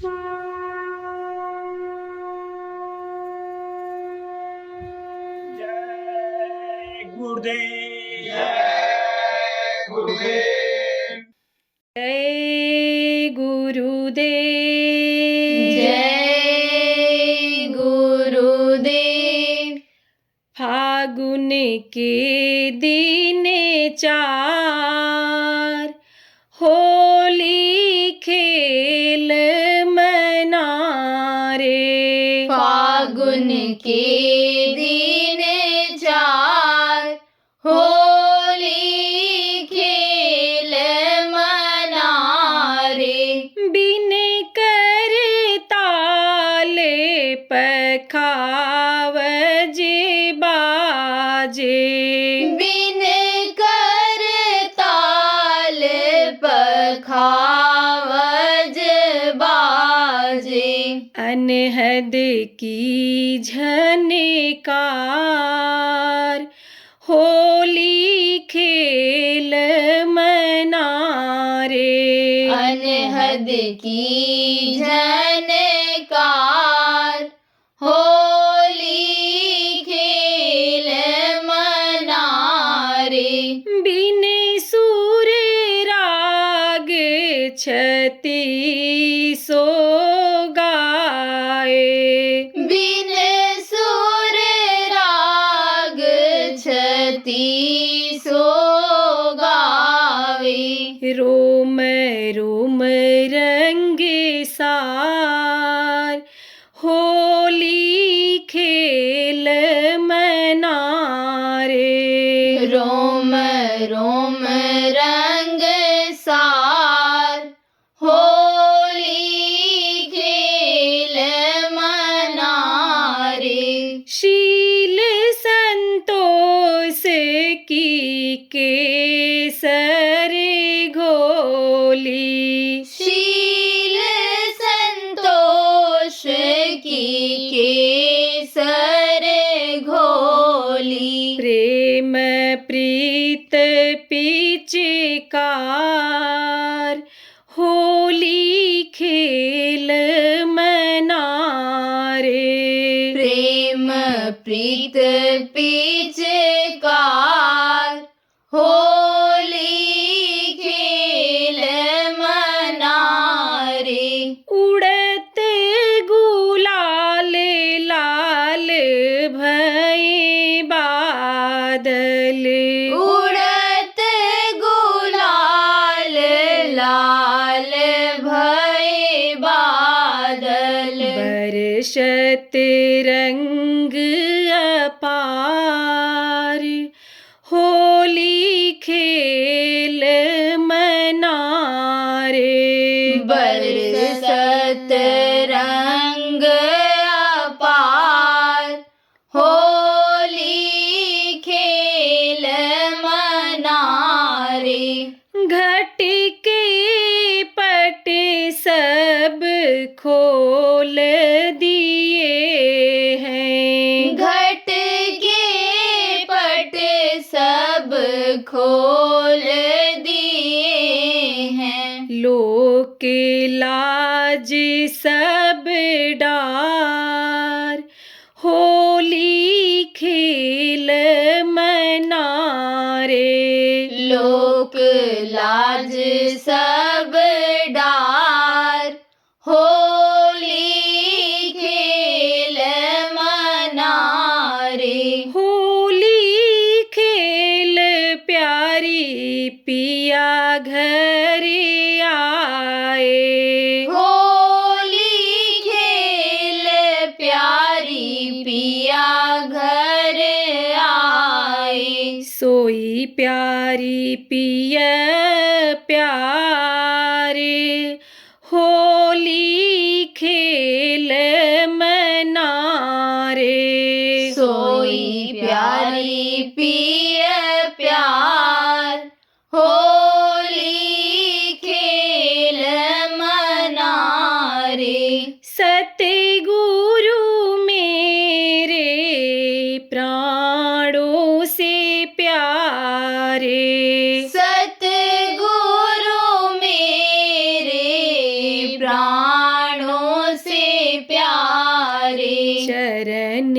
जय गुरुदेव। जय गुरुदेव। जय गुरुदेव। जय गुरुदेव। फागुन के दिन 4 होली खेल मनारे। फागुन के दिन 4 होली खेल मनारे। बिन कर ताल पखावज बाजे। बिन कर ताल पखावज बाजे। अनहद की झनकार होली खेल मनारे। अनहद की झनकार होली खेल मनारे। बिन सुर राग छती सो गाए। बिन सुर राग छती सो गावे। रोम रोम रंग सार होली खेल मनारे। रोम रोम रंग सार होली खेल मनारे। शील संतोष की केसर घोली। शील संतोष की केसर घोली। प्रेम प्रीत पिचकार होली खेल मनारे। प्रेम प्रीत पिचकार होली खेल मनारे। उड़त गुलाल लाल भई बादल। उड़त गुलाल लाल भय बादल। बरसत रंग अपार होली खेल मनारे। बरसत रंग अपार होली खेल मनारे। घट के पट सब खोल दिए हैं। घट के पट सब खोल दिए हैं। लोक लाज सब डार होली खेल मनारे। लोक लाज सब डार होली खेल मनारे। होली खेल प्यारी पिया घर आए। होली खेल प्यारी पिया घर आए। सोई प्यारी पिय प्यारे होली खेल मनारे। सोई प्यारी पिय प्यार होली खेल मनारे। सतगुरु मेरे प्राणों से प्यारे। सतगुरु मेरे प्राणों चरण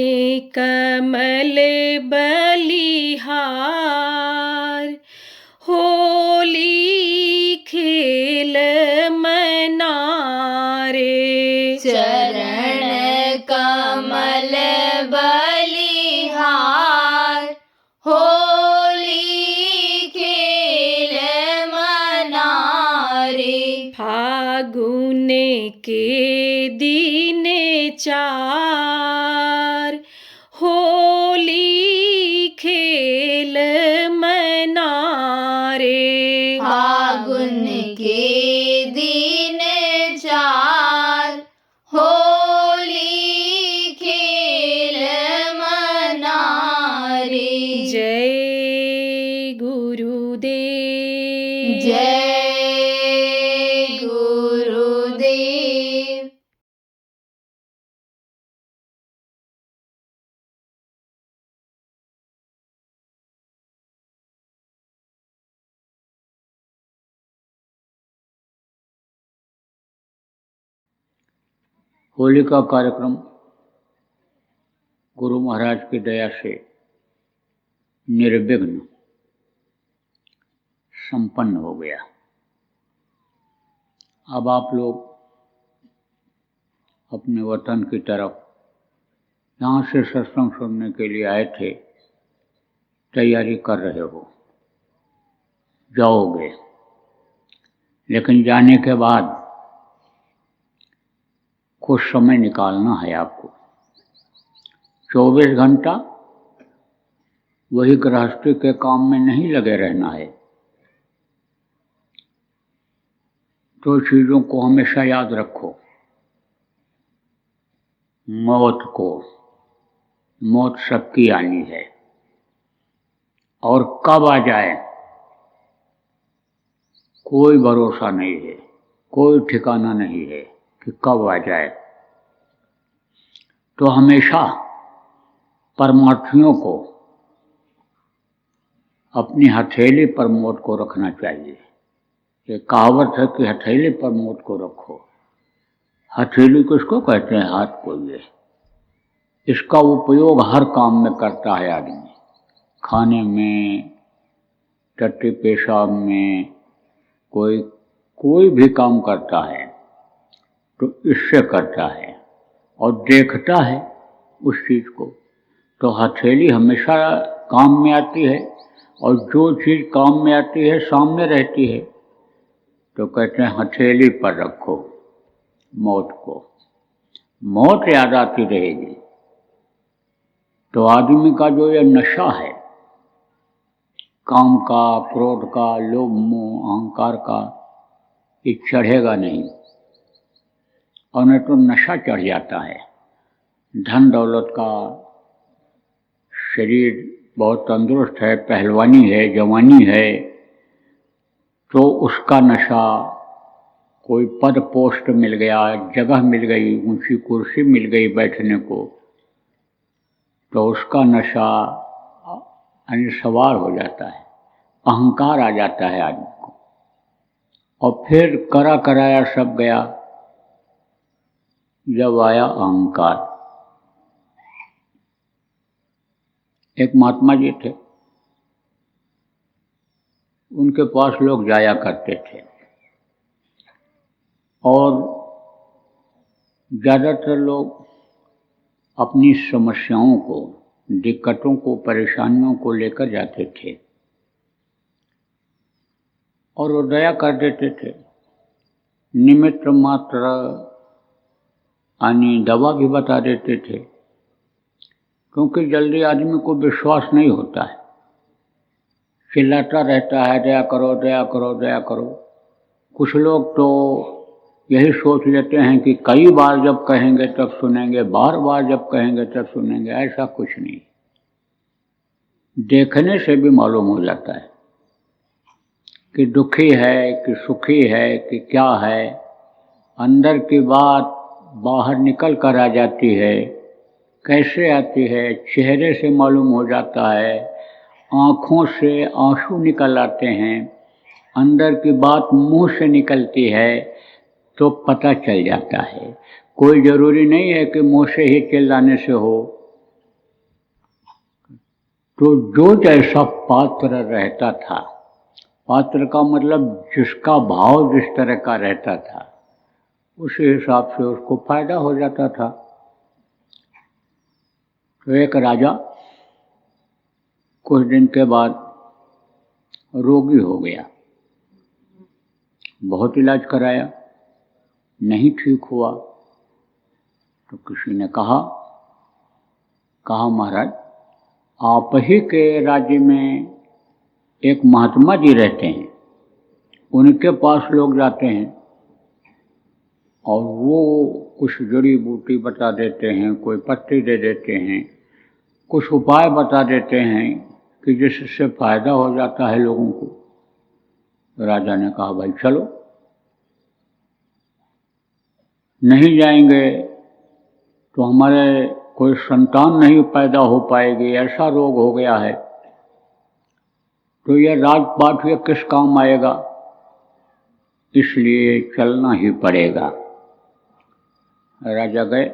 कमल बलिहार होली खेल मनारे चरण कमल बलिहार होली खेल मनारे फागुन के दिन चार होली खेल मनारे फागुन के दिन चार होली खेल मनारे जय गुरुदेव जय गुरुदेव। होली का कार्यक्रम गुरु महाराज की दया से निर्विघ्न संपन्न हो गया। अब आप लोग अपने वतन की तरफ यहाँ से सत्संग सुनने के लिए आए थे, तैयारी कर रहे हो, जाओगे, लेकिन जाने के बाद कुछ समय निकालना है आपको। 24 घंटा वही गृहस्थी के काम में नहीं लगे रहना है। तो चीज़ों को हमेशा याद रखो। मौत सबकी आनी है, और कब आ जाए कोई भरोसा नहीं है, कोई ठिकाना नहीं है कि कब आ जाए। तो हमेशा परमार्थियों को अपनी हथेली पर मौत को रखना चाहिए। ये कहावत है कि हथेली पर मौत को रखो। हथेली किसको कहते हैं? हाथ को। ये इसका उपयोग हर काम में करता है आदमी, खाने में, टट्टी पेशाब में, कोई भी काम करता है तो इससे करता है और देखता है उस चीज़ को। तो हथेली हमेशा काम में आती है, और जो चीज़ काम में आती है सामने रहती है तो कहते हैं हथेली पर रखो मौत को। मौत याद आती रहेगी। तो आदमी का जो ये नशा है, काम का, क्रोध का, लोभ मोह अहंकार का, ये चढ़ेगा नहीं, और नहीं तो नशा चढ़ जाता है। धन दौलत का, शरीर बहुत तंदुरुस्त है, पहलवानी है, जवानी है, तो उसका नशा, कोई पद पोस्ट मिल गया, जगह मिल गई, ऊंची कुर्सी मिल गई बैठने को, तो उसका नशा सवार हो जाता है, अहंकार आ जाता है आदमी को, और फिर करा कराया सब गया जब आया अहंकार। एक महात्मा जी थे, उनके पास लोग जाया करते थे, और ज़्यादातर लोग अपनी समस्याओं को, दिक्कतों को, परेशानियों को लेकर जाते थे, और वो दया कर देते थे। निमित्त मात्र यानी दवा भी बता देते थे, क्योंकि जल्दी आदमी को विश्वास नहीं होता है, चिल्लाता रहता है दया करो दया करो दया करो। कुछ लोग तो यही सोच लेते हैं कि कई बार जब कहेंगे तब सुनेंगे, बार बार जब कहेंगे तब सुनेंगे। ऐसा कुछ नहीं, देखने से भी मालूम हो जाता है कि दुखी है कि सुखी है कि क्या है। अंदर की बात बाहर निकल कर आ जाती है। कैसे आती है? चेहरे से मालूम हो जाता है, आँखों से आंसू निकल आते हैं, अंदर की बात मुंह से निकलती है, तो पता चल जाता है। कोई जरूरी नहीं है कि मुंह से ही चिल्लाने से हो। तो जो जैसा पात्र रहता था, पात्र का मतलब जिसका भाव जिस तरह का रहता था, उसी हिसाब से उसको फायदा हो जाता था। तो एक राजा कुछ दिन के बाद रोगी हो गया, बहुत इलाज कराया, नहीं ठीक हुआ। तो किसी ने कहा महाराज, आप ही के राज्य में एक महात्मा जी रहते हैं, उनके पास लोग जाते हैं और वो कुछ जड़ी बूटी बता देते हैं, कोई पत्ती दे देते हैं, कुछ उपाय बता देते हैं कि जिससे फायदा हो जाता है लोगों को। तो राजा ने कहा भाई चलो। नहीं जाएंगे तो हमारे कोई संतान नहीं पैदा हो पाएगी, ऐसा रोग हो गया है, तो यह राजपाट ये किस काम आएगा, इसलिए चलना ही पड़ेगा। राजा गए।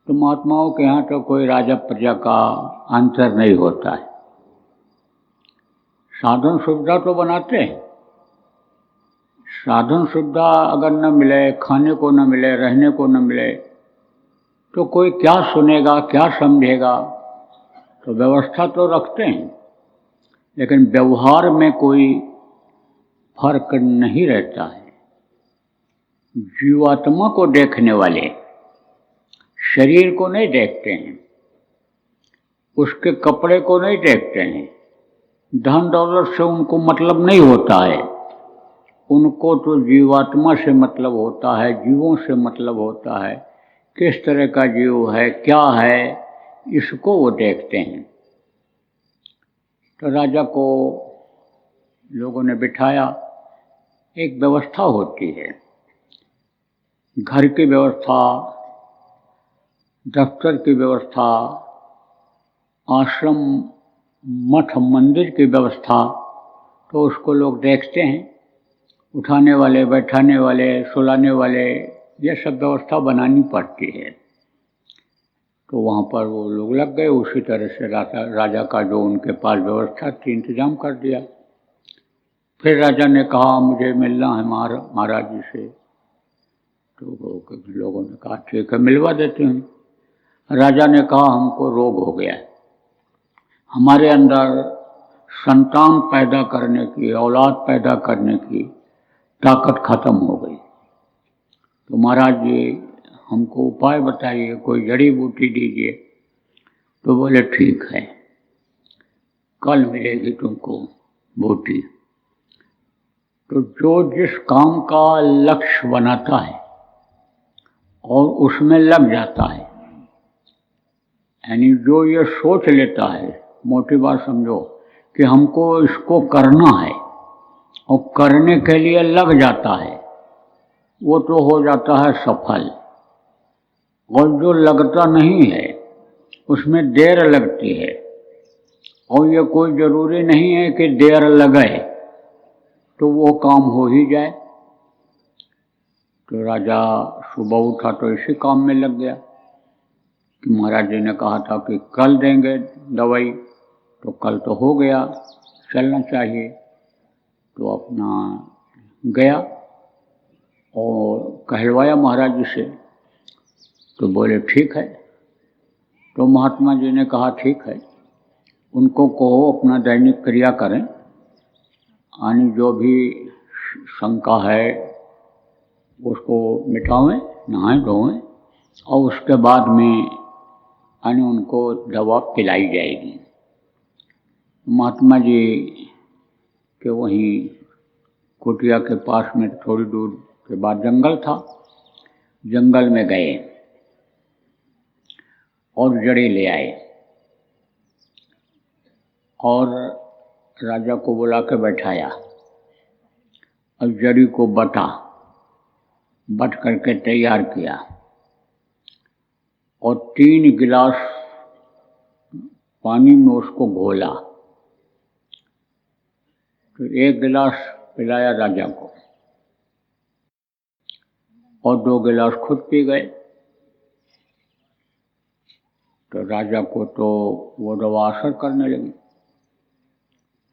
तो महात्माओं के यहाँ तो कोई राजा प्रजा का अंतर नहीं होता है, साधन सुविधा तो बनाते हैं। साधन सुविधा अगर न मिले, खाने को न मिले, रहने को न मिले, तो कोई क्या सुनेगा, क्या समझेगा। तो व्यवस्था तो रखते हैं, लेकिन व्यवहार में कोई फर्क नहीं रहता है। जीवात्मा को देखने वाले शरीर को नहीं देखते हैं, उसके कपड़े को नहीं देखते हैं, धन दौलत से उनको मतलब नहीं होता है। उनको तो जीवात्मा से मतलब होता है, जीवों से मतलब होता है, किस तरह का जीव है, क्या है, इसको वो देखते हैं। तो राजा को लोगों ने बिठाया। एक व्यवस्था होती है, घर की व्यवस्था, दफ्तर की व्यवस्था, आश्रम मठ मंदिर की व्यवस्था, तो उसको लोग देखते हैं। उठाने वाले, बैठाने वाले, सुलाने वाले, ये सब व्यवस्था बनानी पड़ती है। तो वहाँ पर वो लोग लग गए, उसी तरह से राजा का जो उनके पास व्यवस्था थी इंतजाम कर दिया। फिर राजा ने कहा मुझे मिलना है महाराज जी से। तो लोगों ने कहा ठीक है, मिलवा देते हैं। राजा ने कहा हमको रोग हो गया है, हमारे अंदर संतान पैदा करने की, औलाद पैदा करने की ताकत खत्म हो गई। तो महाराज जी हमको उपाय बताइए, कोई जड़ी बूटी दीजिए। तो बोले ठीक है, कल मिलेगी तुमको बूटी। तो जो जिस काम का लक्ष्य बनाता है और उसमें लग जाता है, यानी जो ये सोच लेता है, मोटी बात समझो कि हमको इसको करना है और करने के लिए लग जाता है, वो तो हो जाता है सफल। और जो लगता नहीं है उसमें देर लगती है, और ये कोई जरूरी नहीं है कि देर लगे तो वो काम हो ही जाए। तो राजा सुबह उठा तो इसी काम में लग गया कि महाराज जी ने कहा था कि कल देंगे दवाई, तो कल तो हो गया, चलना चाहिए। तो अपना गया और कहलवाया महाराज जी से। तो बोले ठीक है। तो महात्मा जी ने कहा ठीक है, उनको कहो अपना दैनिक क्रिया करें, यानी जो भी शंका है उसको मिटावें, नहाएं धोएं, और उसके बाद में यानी उनको दवा पिलाई जाएगी। महात्मा जी के वहीं कुटिया के पास में थोड़ी दूर के बाद जंगल था, जंगल में गए और जड़ी ले आए और राजा को बुला के बैठाया और जड़ी को बट करके तैयार किया और 3 गिलास पानी में उसको घोला। तो 1 गिलास पिलाया राजा को और 2 गिलास खुद पी गए। तो राजा को तो वो दवा असर करने लगी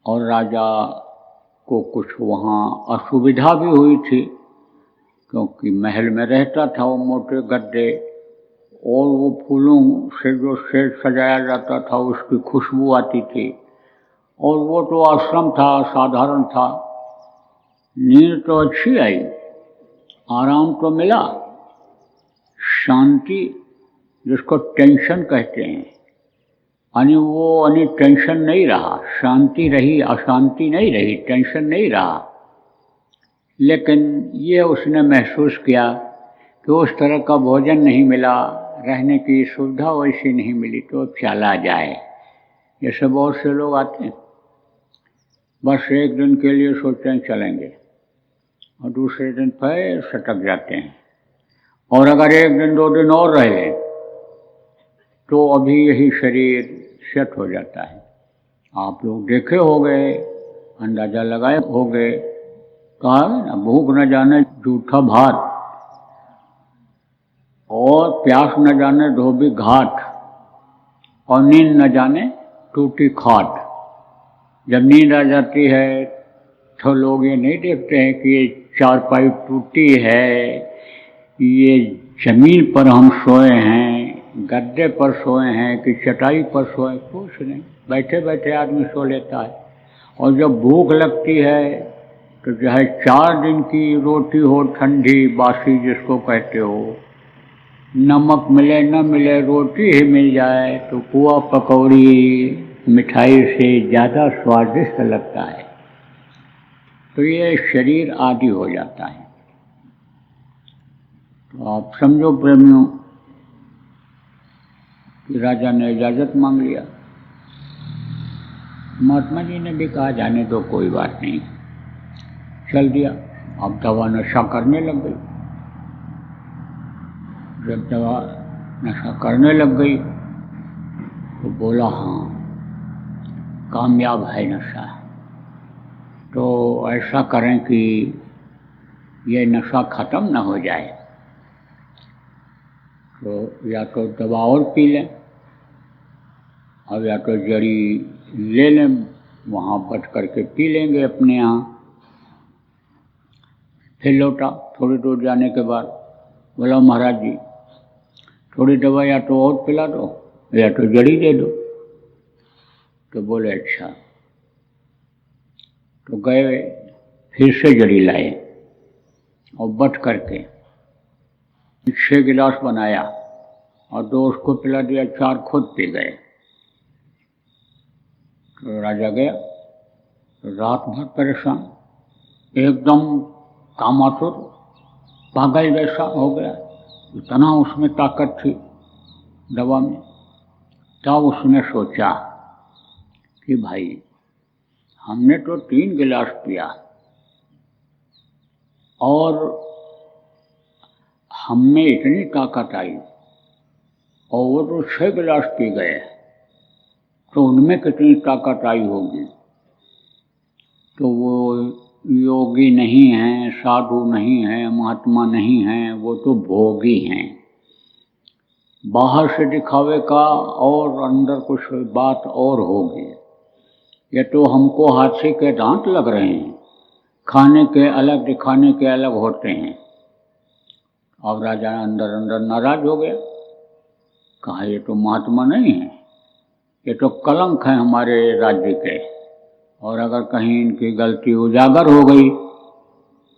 और राजा को कुछ वहाँ असुविधा भी हुई थी, क्योंकि महल में रहता था वो मोटे गद्दे और वो फूलों से जो सेज सजाया जाता था उसकी खुशबू आती थी, और वो तो आश्रम था, साधारण था। नींद तो अच्छी आई, आराम तो मिला, शांति जिसको टेंशन कहते हैं, यानी टेंशन नहीं रहा, शांति रही, अशांति नहीं रही, टेंशन नहीं रहा। लेकिन ये उसने महसूस किया कि उस तरह का भोजन नहीं मिला, रहने की सुविधा वैसी नहीं मिली, तो चला जाए। जैसे बहुत से लोग आते हैं, बस एक दिन के लिए सोचते हैं चलेंगे और दूसरे दिन फिर सटक जाते हैं, और अगर 1 दिन 2 दिन और रह लें तो अभी यही शरीर सेट हो जाता है। आप लोग देखे होंगे, अंदाजा लगाए होंगे, कहा है ना, भूख न जाने जूठा भात और प्यास न जाने धोबी घाट और नींद न जाने टूटी खाट। जब नींद आ जाती है तो लोग ये नहीं देखते हैं कि ये चारपाई टूटी है, ये जमीन पर हम सोए हैं, गद्दे पर सोए हैं कि चटाई पर सोए, कुछ नहीं, बैठे बैठे आदमी सो लेता है। और जब भूख लगती है तो चाहे 4 दिन की रोटी हो, ठंडी बासी जिसको कहते हो, नमक मिले न मिले, रोटी ही मिल जाए तो पुआ पकौड़ी मिठाई से ज़्यादा स्वादिष्ट लगता है। तो ये शरीर आदि हो जाता है। तो आप समझो प्रेमियों कि राजा ने इजाज़त मांग लिया। महात्मा जी ने भी कहा जाने दो, कोई बात नहीं, चल दिया। अब दवा नशा करने लग गई। जब दवा नशा करने लग गई तो बोला हाँ, कामयाब है नशा। तो ऐसा करें कि ये नशा ख़त्म न हो जाए, तो या तो दवा और पी लें, अब या तो जड़ी ले लें, वहाँ बच करके पी लेंगे अपने यहाँ। फिर लौटा थोड़ी दूर जाने के बाद, बोला महाराज जी थोड़ी दवा या तो और पिला दो या तो जड़ी दे दो। तो बोले अच्छा। तो गए, फिर से जड़ी लाए और बट करके 6 गिलास बनाया और 2 उसको पिला दिया, 4 खुद पी गए। तो राजा गया, रात भर परेशान, एकदम कामातुर, पागल जैसा हो गया, इतना उसमें ताकत थी दवा में। तब उसने सोचा कि भाई हमने तो 3 गिलास पिया और हमें इतनी ताकत आई, और वो तो 6 गिलास पी गए, तो उनमें कितनी ताकत आई होगी। तो वो योगी नहीं हैं, साधु नहीं हैं, महात्मा नहीं हैं, वो तो भोगी हैं। बाहर से दिखावे का और अंदर कुछ बात और होगी। ये तो हमको हाथी के दांत लग रहे हैं, खाने के अलग दिखाने के अलग होते हैं। अब राजा अंदर अंदर नाराज हो गया, कहा ये तो महात्मा नहीं है, ये तो कलंक है हमारे राज्य के, और अगर कहीं इनकी गलती उजागर हो गई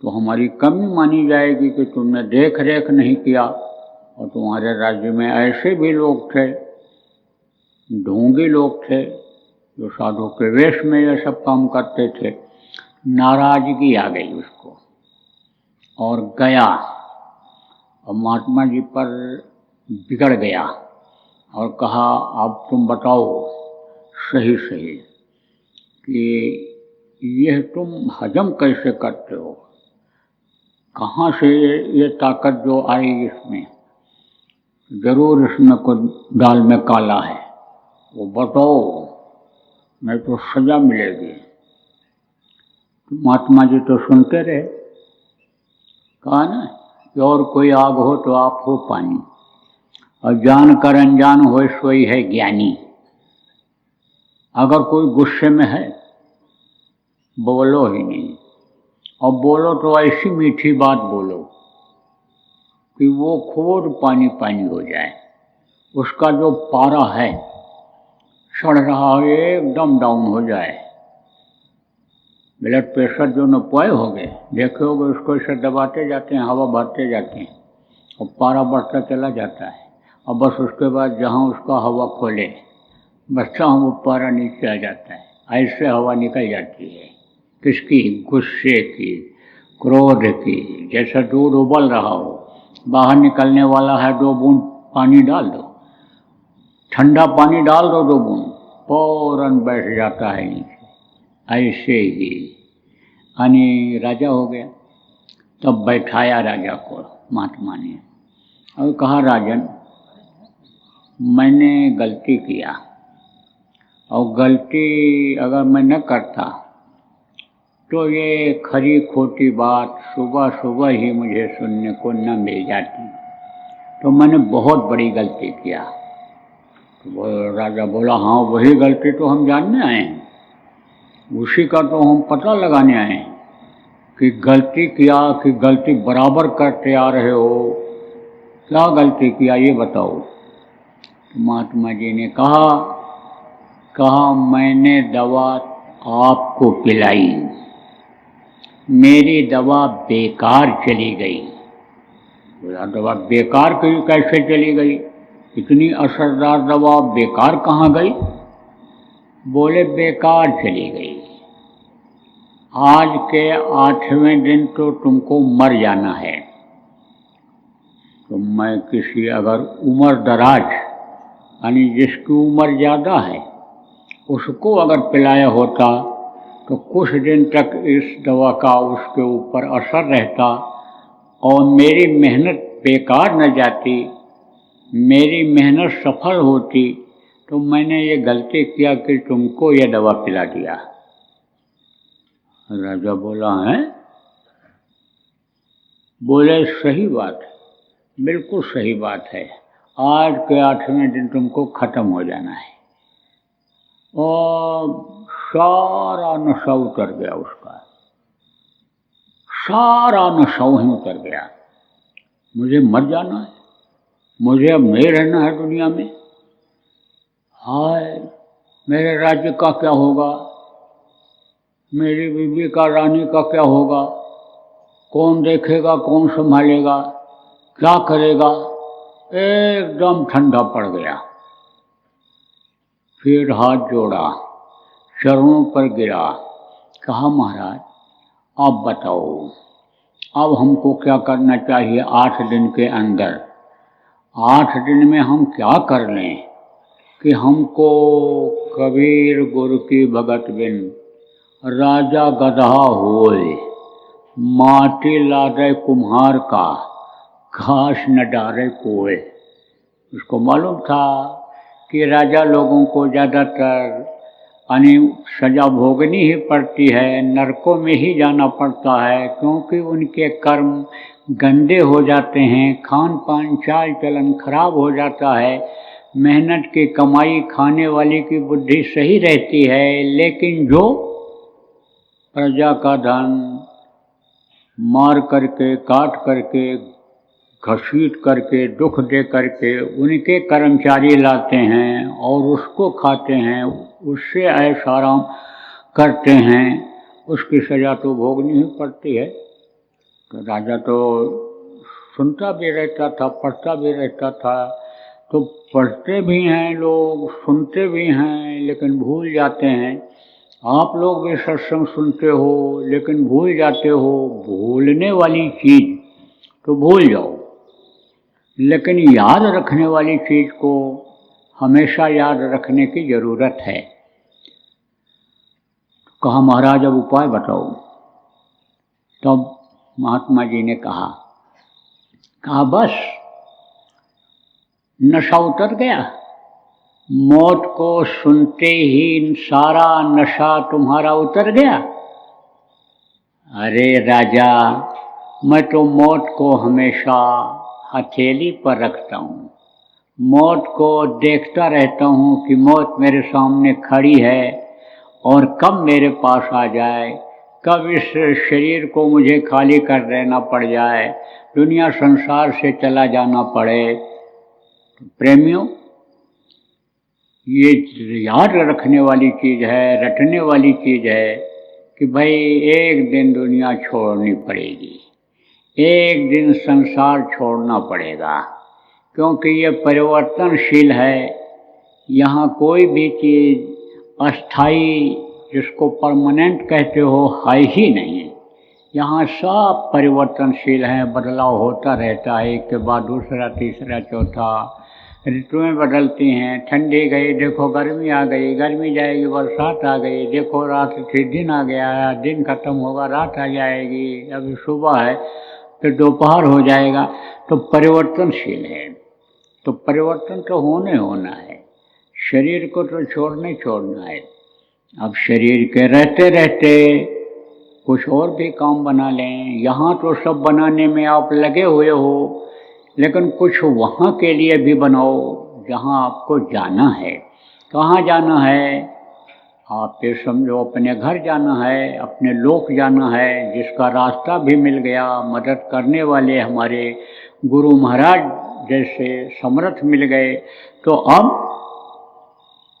तो हमारी कमी मानी जाएगी कि तुमने देख रेख नहीं किया। और तुम्हारे राज्य में ऐसे भी लोग थे, ढोंगी लोग थे, जो साधु के वेश में ये सब काम करते थे। नाराजगी आ गई उसको और गया, और महात्मा जी पर बिगड़ गया और कहा अब तुम बताओ सही सही कि यह तुम हजम कैसे करते हो, कहाँ से ये ताकत जो आई इसमें, जरूर इसमें कुछ दाल में काला है, वो बताओ, नहीं तो सजा मिलेगी। महात्मा जी तो सुनते रहे, कहा ना कि और कोई आग हो तो आप हो पानी, और जान कर अनजान हो सोई है ज्ञानी। अगर कोई गुस्से में है बोलो ही नहीं, और बोलो तो ऐसी मीठी बात बोलो कि वो खुद पानी पानी हो जाए, उसका जो पारा है चढ़ रहा है एकदम डाउन हो जाए। ब्लड प्रेशर जो नपाए हो गए, देखे होगे उसको इसे दबाते जाते हैं, हवा भरते जाते हैं और पारा बढ़ता चला जाता है, और बस उसके बाद जहाँ उसका हवा खोले बस जहाँ वो पारा नीचे आ जाता है, ऐसे हवा निकल जाती है। किसकी? गुस्से की, क्रोध की। जैसा दूध उबल रहा हो, बाहर निकलने वाला है, 2 बूंद पानी डाल दो, ठंडा पानी डाल दो 2 बूंद, फौरन बैठ जाता है नीचे। ऐसे ही यानी राजा हो गया। तब बैठाया राजा को महात्मा ने और कहा, राजन मैंने गलती किया, और गलती अगर मैं न करता तो ये खरी खोटी बात सुबह सुबह ही मुझे सुनने को न मिल जाती, तो मैंने बहुत बड़ी गलती किया। तो वो राजा बोला, हाँ वही गलती तो हम जानने आए हैं, उसी का तो हम पता लगाने आए हैं कि गलती किया कि गलती बराबर करते आ रहे हो, क्या गलती किया ये बताओ। तो महात्मा जी ने कहा मैंने दवा आपको पिलाई, मेरी दवा बेकार चली गई। बोला, दवा बेकार कैसे चली गई? इतनी असरदार दवा बेकार कहाँ गई? बोले, बेकार चली गई। आज के 8वें दिन तो तुमको मर जाना है। तो मैं किसी अगर उम्र दराज यानी जिसकी उम्र ज़्यादा है उसको अगर पिलाया होता तो कुछ दिन तक इस दवा का उसके ऊपर असर रहता और मेरी मेहनत बेकार न जाती, मेरी मेहनत सफल होती। तो मैंने ये गलती किया कि तुमको ये दवा पिला दिया। राजा बोला, है? बोले, सही बात है, बिल्कुल सही बात है, आज के 8वें दिन तुमको खत्म हो जाना है। और सारा नशा उतर गया उसका, सारा नशा वहीं उतर गया। मुझे मर जाना है, मुझे अब नहीं रहना है दुनिया में। हाय, मेरे राज्य का क्या होगा, मेरी बीवी का, रानी का क्या होगा, कौन देखेगा, कौन संभालेगा, क्या करेगा? एकदम ठंडा पड़ गया। फिर हाथ जोड़ा, चरणों पर गिरा, कहा, महाराज आप बताओ अब हमको क्या करना चाहिए 8 दिन के अंदर? 8 दिन में हम क्या कर लें कि हमको कबीर गुरु की भगत बिन राजा गधा होए, माटी लादे कुम्हार का, घास न डारे कोए। उसको मालूम था कि राजा लोगों को ज़्यादातर यानी सजा भोगनी ही पड़ती है, नरकों में ही जाना पड़ता है, क्योंकि उनके कर्म गंदे हो जाते हैं, खान पान चाल चलन खराब हो जाता है। मेहनत की कमाई खाने वाले की बुद्धि सही रहती है, लेकिन जो प्रजा का धन मार करके, काट करके, घसीट करके, दुख दे करके उनके कर्मचारी लाते हैं और उसको खाते हैं, उससे ऐश आराम करते हैं, उसकी सजा तो भोगनी ही पड़ती है। तो राजा तो सुनता भी रहता था, पढ़ता भी रहता था। तो पढ़ते भी हैं लोग, सुनते भी हैं, लेकिन भूल जाते हैं। आप लोग भी सत्संग सुनते हो लेकिन भूल जाते हो। भूलने वाली चीज़ तो भूल जाओ, लेकिन याद रखने वाली चीज़ को हमेशा याद रखने की ज़रूरत है। कहा, महाराज अब उपाय बताओ। तब महात्मा जी ने कहा बस नशा उतर गया, मौत को सुनते ही सारा नशा तुम्हारा उतर गया। अरे राजा, मैं तो मौत को हमेशा हथेली पर रखता हूँ। मौत को देखता रहता हूँ कि मौत मेरे सामने खड़ी है और कब मेरे पास आ जाए, कब इस शरीर को मुझे खाली कर देना पड़ जाए, दुनिया संसार से चला जाना पड़े। प्रेमियों, ये याद रखने वाली चीज़ है, रटने वाली चीज़ है कि भाई एक दिन दुनिया छोड़नी पड़ेगी, एक दिन संसार छोड़ना पड़ेगा, क्योंकि ये परिवर्तनशील है। यहाँ कोई भी चीज़ अस्थाई, जिसको परमानेंट कहते हो, है ही नहीं। यहाँ सब परिवर्तनशील है, बदलाव होता रहता है, एक के बाद दूसरा, तीसरा, चौथा। ऋतुएं बदलती हैं, ठंडी गई, देखो गर्मी आ गई, गर्मी जाएगी, बरसात आ गई, देखो रात थी, दिन आ गया, दिन खत्म होगा, रात आ जाएगी, अभी सुबह है फिर दोपहर हो जाएगा। तो परिवर्तनशील है, तो परिवर्तन तो होना है। शरीर को तो छोड़ना है। अब शरीर के रहते रहते कुछ और भी काम बना लें। यहाँ तो सब बनाने में आप लगे हुए हो, लेकिन कुछ वहाँ के लिए भी बनाओ जहाँ आपको जाना है। कहाँ जाना है? आप ये समझो अपने घर जाना है, अपने लोक जाना है, जिसका रास्ता भी मिल गया, मदद करने वाले हमारे गुरु महाराज जैसे समर्थ मिल गए। तो अब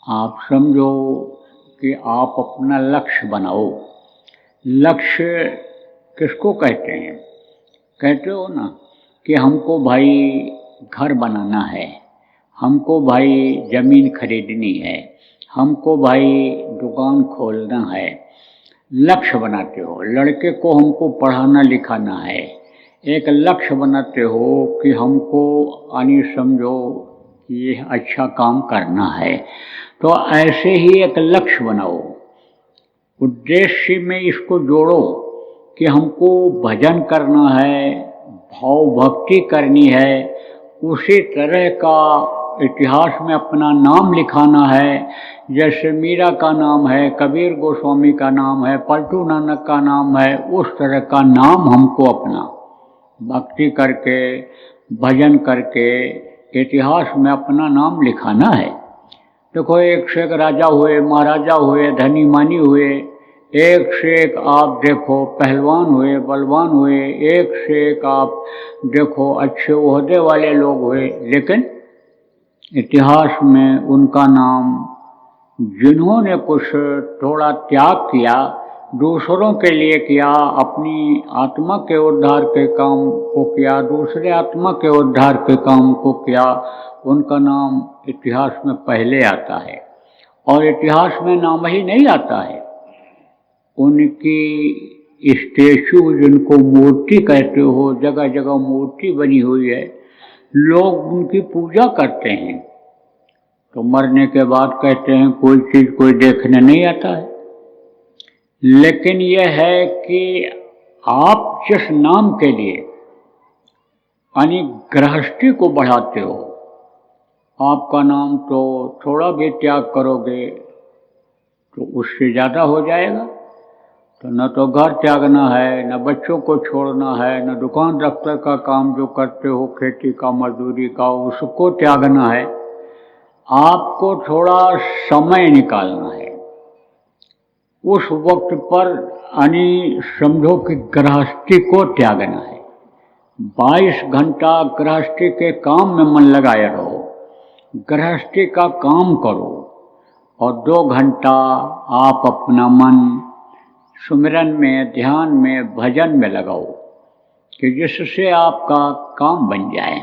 आप समझो कि आप अपना लक्ष्य बनाओ। लक्ष्य किसको कहते हैं? कहते हो ना कि हमको भाई घर बनाना है, हमको भाई ज़मीन खरीदनी है, हमको भाई दुकान खोलना है। लक्ष्य बनाते हो। लड़के को हमको पढ़ाना लिखाना है, एक लक्ष्य बनाते हो कि हमको यानी समझो कि ये अच्छा काम करना है। तो ऐसे ही एक लक्ष्य बनाओ, उद्देश्य में इसको जोड़ो कि हमको भजन करना है, भाव भक्ति करनी है, उसी तरह का इतिहास में अपना नाम लिखाना है। जैसे मीरा का नाम है, कबीर गोस्वामी का नाम है, पलटू नानक का नाम है, उस तरह का नाम हमको अपना भक्ति करके, भजन करके इतिहास में अपना नाम लिखाना है। देखो, एक से एक राजा हुए, महाराजा हुए, धनी मानी हुए, एक से एक आप देखो पहलवान हुए, बलवान हुए, एक से एक आप देखो अच्छे ओहदे वाले लोग हुए, लेकिन इतिहास में उनका नाम, जिन्होंने कुछ थोड़ा त्याग किया, दूसरों के लिए किया, अपनी आत्मा के उद्धार के काम को किया, दूसरे आत्मा के उद्धार के काम को किया, उनका नाम इतिहास में पहले आता है। और इतिहास में नाम ही नहीं आता है, उनकी स्टैचू, जिनको मूर्ति कहते हो, जगह जगह मूर्ति बनी हुई है, लोग उनकी पूजा करते हैं। तो मरने के बाद कहते हैं कोई चीज़ कोई देखने नहीं आता है। लेकिन यह है कि आप जिस नाम के लिए यानी गृहस्थी को बढ़ाते हो, आपका नाम तो थोड़ा भी त्याग करोगे तो उससे ज़्यादा हो जाएगा। तो न तो घर त्यागना है, न बच्चों को छोड़ना है, न दुकान दफ्तर का काम जो करते हो, खेती का, मजदूरी का, उसको त्यागना है। आपको थोड़ा समय निकालना है। उस वक्त पर यानी समझो कि गृहस्थी को त्यागना है। 22 घंटा गृहस्थी के काम में मन लगाए रहो, गृहस्थी का काम करो, और 2 घंटा आप अपना मन सुमिरन में, ध्यान में, भजन में लगाओ, कि जिससे आपका काम बन जाए,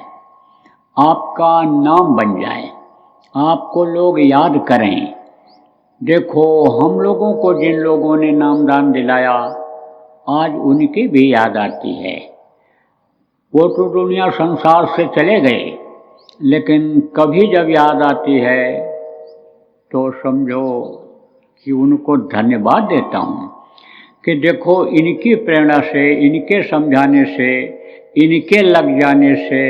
आपका नाम बन जाए, आपको लोग याद करें। देखो, हम लोगों को जिन लोगों ने नामदान दिलाया, आज उनकी भी याद आती है। वो तो दुनिया संसार से चले गए, लेकिन कभी जब याद आती है तो समझो कि उनको धन्यवाद देता हूँ कि देखो, इनकी प्रेरणा से, इनके समझाने से, इनके लग जाने से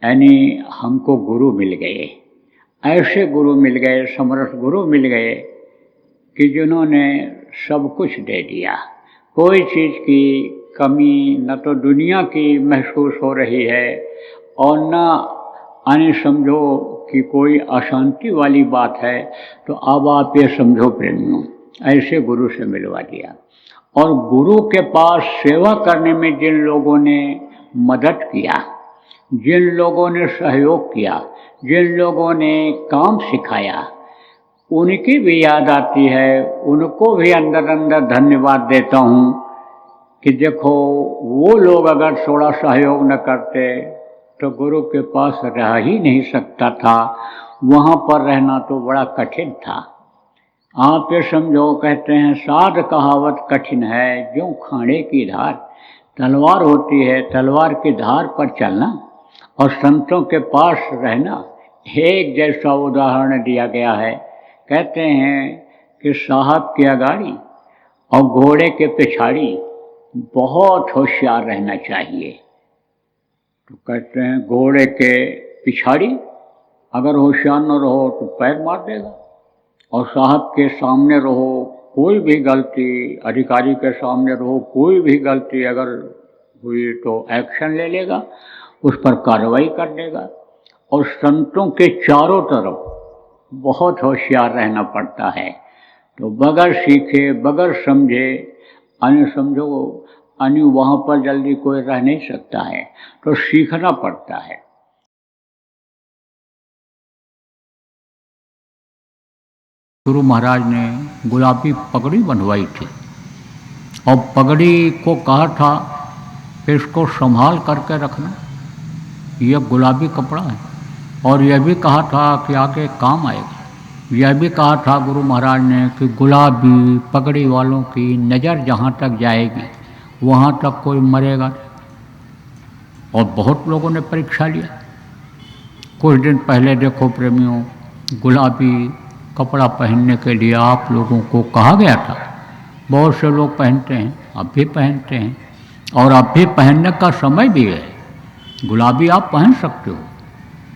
यानी हमको गुरु मिल गए। ऐसे गुरु मिल गए, समर्थ गुरु मिल गए कि जिन्होंने सब कुछ दे दिया, कोई चीज़ की कमी न तो दुनिया की महसूस हो रही है और न आने समझो कि कोई अशांति वाली बात है, तो अब आप ये समझो प्रेमियों, ऐसे गुरु से मिलवा दिया। और गुरु के पास सेवा करने में जिन लोगों ने मदद किया, जिन लोगों ने सहयोग किया, जिन लोगों ने काम सिखाया, उनकी भी याद आती है, उनको भी अंदर अंदर धन्यवाद देता हूँ कि देखो वो लोग अगर थोड़ा सहयोग न करते तो गुरु के पास रह ही नहीं सकता था, वहाँ पर रहना तो बड़ा कठिन था। आप ये समझो, कहते हैं साध कहावत कठिन है ज्यों खाने की धार, तलवार होती है, तलवार की धार पर चलना और संतों के पास रहना एक जैसा उदाहरण दिया गया है। कहते हैं कि साहब की अगाड़ी और घोड़े के पिछाड़ी बहुत होशियार रहना चाहिए। तो कहते हैं घोड़े के पिछाड़ी अगर होशियार न रहो तो पैर मार देगा, और साहब के सामने रहो, कोई भी गलती, अधिकारी के सामने रहो, कोई भी गलती अगर हुई तो एक्शन ले लेगा, उस पर कार्रवाई कर देगा। और संतों के चारों तरफ बहुत होशियार रहना पड़ता है। तो बगैर सीखे, बगैर समझे, समझो वहाँ पर जल्दी कोई रह नहीं सकता है, तो सीखना पड़ता है। गुरु महाराज ने गुलाबी पगड़ी बंधवाई थी और पगड़ी को कहा था कि इसको संभाल करके रखना, यह गुलाबी कपड़ा है, और यह भी कहा था कि आगे काम आएगा। यह भी कहा था गुरु महाराज ने कि गुलाबी पगड़ी वालों की नज़र जहाँ तक जाएगी वहाँ तक कोई मरेगा नहीं। और बहुत लोगों ने परीक्षा लिया। कुछ दिन पहले देखो प्रेमियों, गुलाबी कपड़ा पहनने के लिए आप लोगों को कहा गया था। बहुत से लोग पहनते हैं, अब भी पहनते हैं, और अब भी पहनने का समय भी है। गुलाबी आप पहन सकते हो।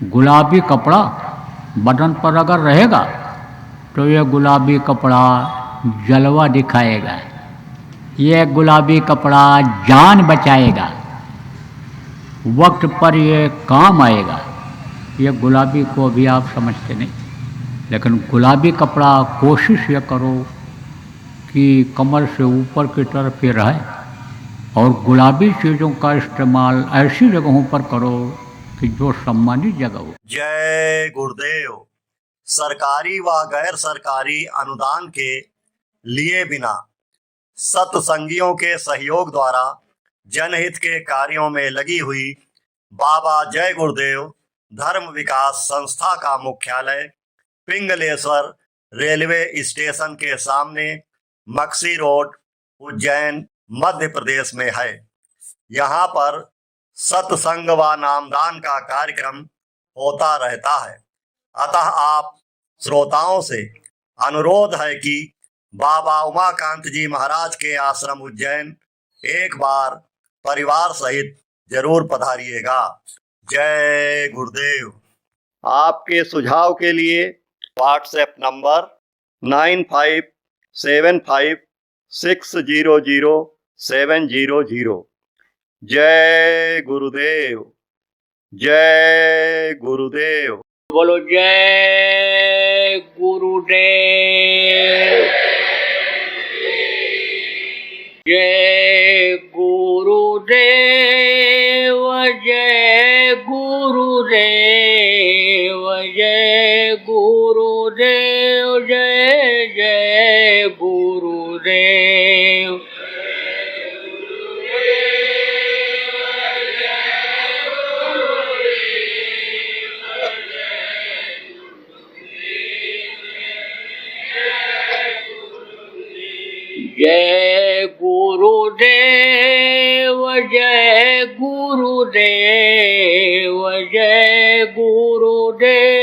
गुलाबी कपड़ा बदन पर अगर रहेगा तो ये गुलाबी कपड़ा जलवा दिखाएगा, ये गुलाबी कपड़ा जान बचाएगा, वक्त पर ये काम आएगा। ये गुलाबी को भी आप समझते नहीं, लेकिन गुलाबी कपड़ा कोशिश ये करो कि कमर से ऊपर की तरफ ये रहे, और गुलाबी चीज़ों का इस्तेमाल ऐसी जगहों पर करो कि जो सम्मानित जगह हो। जय गुरुदेव। सरकारी व गैर सरकारी अनुदान के लिए बिना सत्संगियों के सहयोग द्वारा जनहित के कार्यों में लगी हुई बाबा जय गुरुदेव धर्म विकास संस्था का मुख्यालय पिंगलेश्वर रेलवे स्टेशन के सामने मक्सी रोड, उज्जैन, मध्य प्रदेश में है। यहाँ पर सत्संग व नामदान का कार्यक्रम होता रहता है। अतः आप श्रोताओं से अनुरोध है कि बाबा उमाकांत जी महाराज के आश्रम उज्जैन एक बार परिवार सहित जरूर पधारिएगा। जय गुरुदेव। आपके सुझाव के लिए व्हाट्सएप नंबर 9575600700। जय गुरुदेव। जय गुरुदेव। बोलो जय गुरुदेव। जय गुरुदेव। जय गुरुदेव। जय गुरुदेव। जय जय गुरुदेव। जय गुरुदेव। जय गुरुदेव। जय गुरुदेव।